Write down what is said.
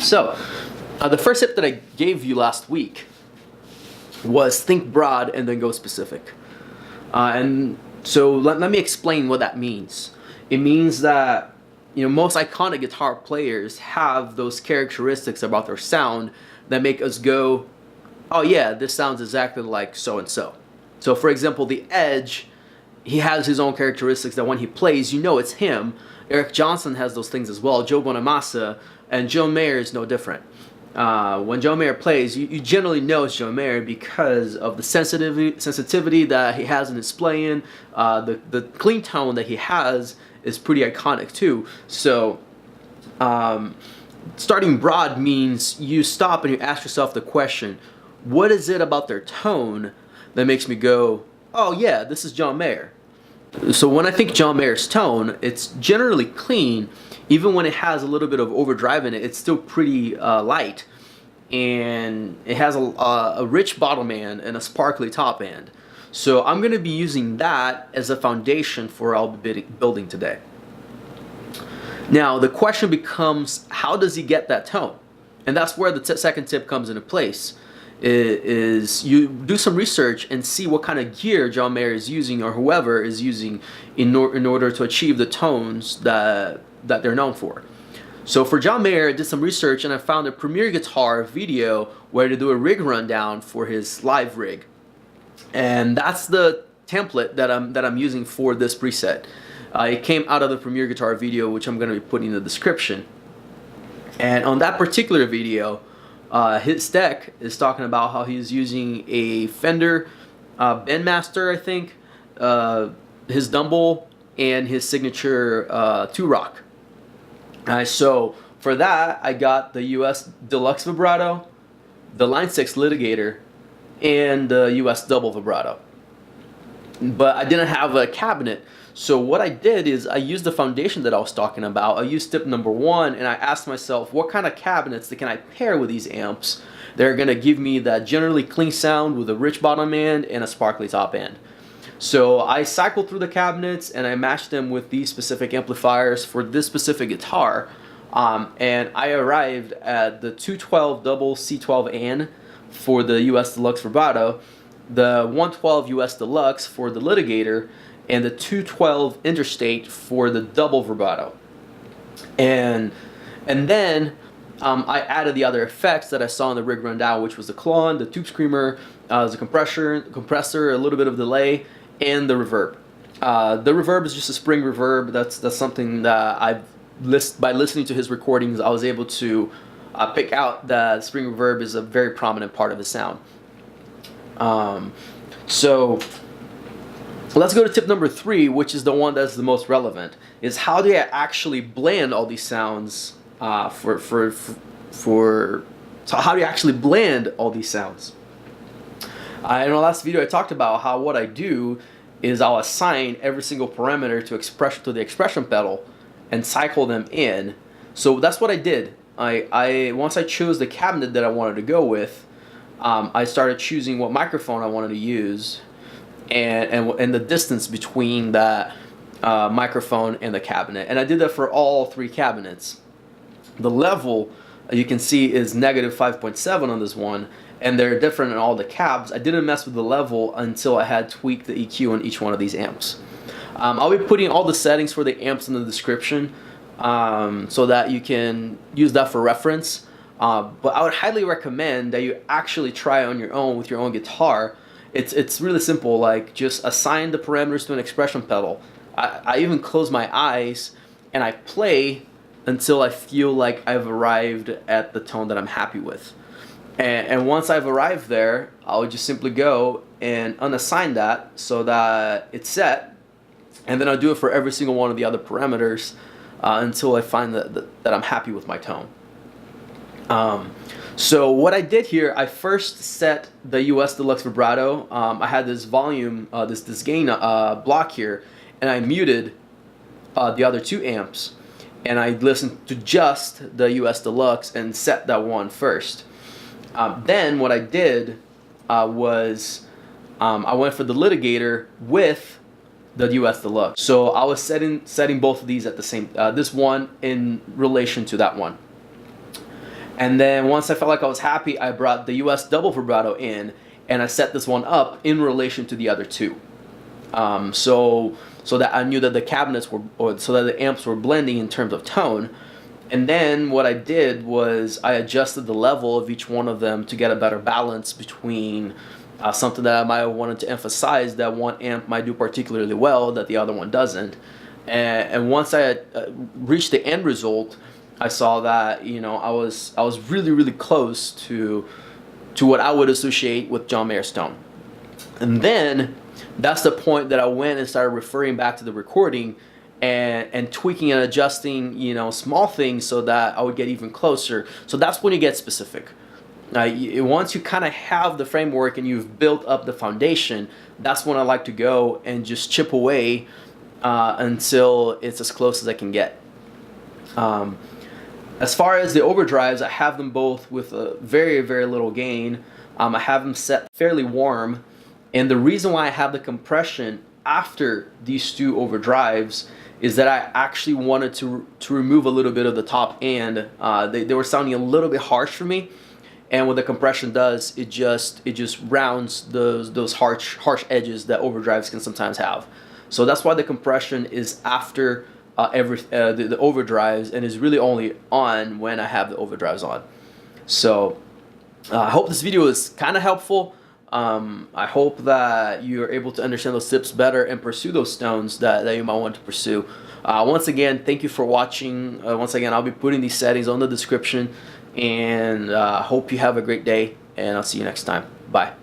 So, the first tip that I gave you last week was think broad and then go specific. And so let me explain what that means. It means that most iconic guitar players have those characteristics about their sound that make us go, oh yeah, this sounds exactly like so and so. So for example, the Edge, he has his own characteristics that when he plays, it's him. Eric Johnson has those things as well, Joe Bonamassa, and Joe Mayer is no different. When Joe Mayer plays, you generally know it's Joe Mayer because of the sensitivity that he has in his playing. The clean tone that he has is pretty iconic too. So starting broad means you stop and you ask yourself the question, what is it about their tone that makes me go, oh yeah, this is John Mayer? So when I think John Mayer's tone, it's generally clean. Even when it has a little bit of overdrive in it, it's still pretty light. And it has a rich bottom end and a sparkly top end. So I'm going to be using that as a foundation for what I'll be building today. Now the question becomes, how does he get that tone? And that's where the second tip comes into place. Is you do some research and see what kind of gear John Mayer is using or whoever is using in order to achieve the tones that they're known for. So for John Mayer, I did some research and I found a Premier Guitar video where to do a rig rundown for his live rig, and that's the template that I'm using for this preset. It came out of the Premier Guitar video, which I'm going to be putting in the description. And on that particular video, his deck is talking about how he's using a Fender Bandmaster, I think, his Dumble, and his signature 2-Rock. So for that, I got the US Deluxe Vibrato, the Line 6 Litigator, and the US Double Vibrato. But I didn't have a cabinet. So what I did is I used the foundation that I was talking about. I used tip number 1, and I asked myself, what kind of cabinets can I pair with these amps that are going to give me that generally clean sound with a rich bottom end and a sparkly top end? So I cycled through the cabinets and I matched them with these specific amplifiers for this specific guitar. And I arrived at the 212 double C12N for the US Deluxe Vibrato, the 112 US Deluxe for the Litigator, and the 212 Interstate for the Double Vibrato. And then I added the other effects that I saw in the rig rundown, which was the Klon, the Tube Screamer, the compressor, a little bit of delay, and the reverb. The reverb is just a spring reverb. That's something that by listening to his recordings, I was able to pick out that spring reverb is a very prominent part of his sound. So let's go to tip number 3, which is the one that's the most relevant. Is how do I actually blend all these sounds? So how do you actually blend all these sounds? In the last video, I talked about how what I do is I'll assign every single parameter to the expression pedal and cycle them in. So that's what I did. Once I chose the cabinet that I wanted to go with, I started choosing what microphone I wanted to use and the distance between that microphone and the cabinet. And I did that for all 3 cabinets. The level, you can see, is negative 5.7 on this one, and they're different in all the cabs. I didn't mess with the level until I had tweaked the EQ on each one of these amps. I'll be putting all the settings for the amps in the description so that you can use that for reference. But I would highly recommend that you actually try on your own with your own guitar. It's really simple, like just assign the parameters to an expression pedal. I even close my eyes and I play until I feel like I've arrived at the tone that I'm happy with. And once I've arrived there, I'll just simply go and unassign that so that it's set, and then I'll do it for every single one of the other parameters until I find that I'm happy with my tone. So what I did here, I first set the US Deluxe Vibrato. I had this volume, this gain block here, and I muted the other 2 amps, and I listened to just the US Deluxe and set that one first. Then what I did was I went for the Litigator with the US Deluxe. So I was setting both of these at the same, this one in relation to that one. And then once I felt like I was happy, I brought the US double vibrato in, and I set this one up in relation to the other two. So that I knew that the cabinets were, or so that the amps were blending in terms of tone. And then what I did was I adjusted the level of each one of them to get a better balance between something that I might have wanted to emphasize that one amp might do particularly well that the other one doesn't. And once I had reached the end result, I saw that, you know, I was really close to what I would associate with John Mayer's tone. And then that's the point that I went and started referring back to the recording and tweaking and adjusting, you know, small things so that I would get even closer. So that's when you get specific. Once you kind of have the framework and you've built up the foundation, that's when I like to go and just chip away until it's as close as I can get. As far as the overdrives, I have them both with a very little gain. I have them set fairly warm, and the reason why I have the compression after these two overdrives is that I actually wanted to remove a little bit of the top end. They were sounding a little bit harsh for me, and what the compression does, it just rounds those harsh edges that overdrives can sometimes have. So that's why the compression is after the overdrives, and is really only on when I have the overdrives on. So I hope this video is kind of helpful. I hope that you're able to understand those tips better and pursue those tones that you might want to pursue. Once again, thank you for watching. Once again, I'll be putting these settings on the description, and hope you have a great day, and I'll see you next time. Bye.